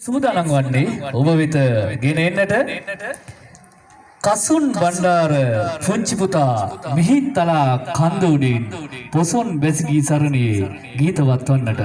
සූදානම් වන්නේ ඔබ වෙත ගෙන එන්නට කසුන් බණ්ඩාර පුංචි පුතා මිහින්තලා කන්ද උඩින් පොසොන් බැසගී සරණියේ ගීතවත් වන්නට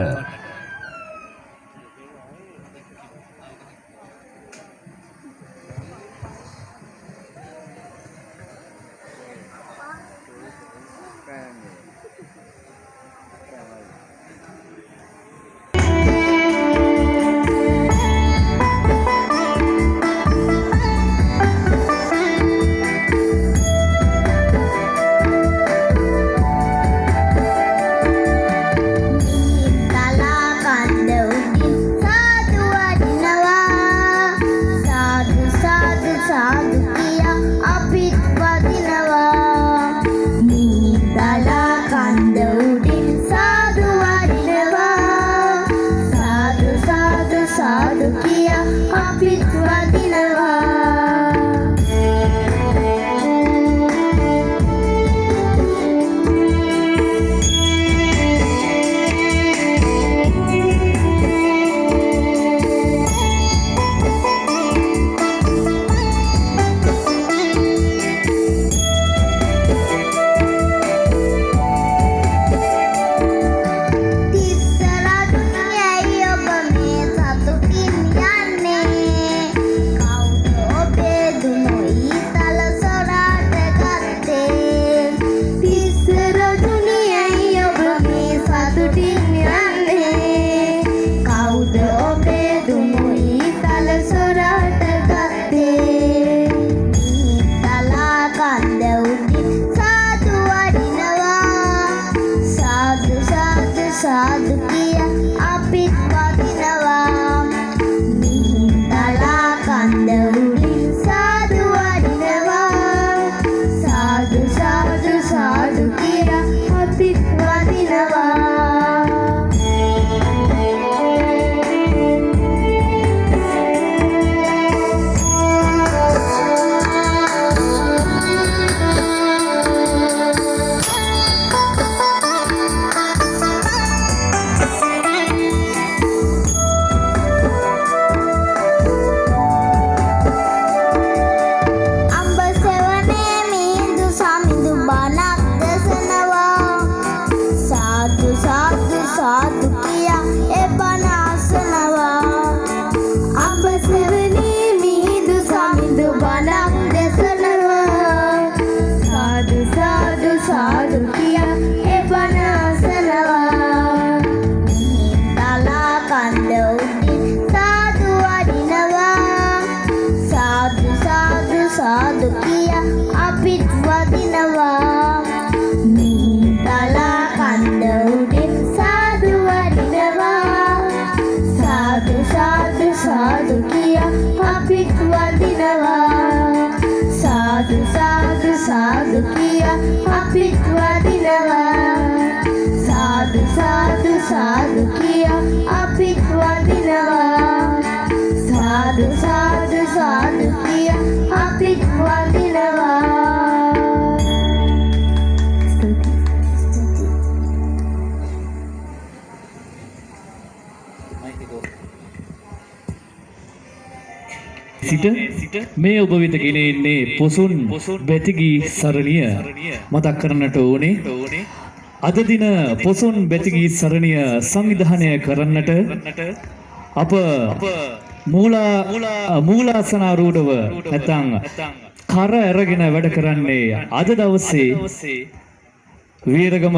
මේ ඔබ වෙත ගෙන එන්නේ පොසොන් බැතිගී සරණිය මතක් කරන්නට ඕනේ. අද දින පොසොන් බැතිගී සරණිය සංවිධානය කරන්නට අප මූලාසනාරූಢව නැත්නම් කර අරගෙන වැඩ කරන්නේ අද දවසේ වීරගම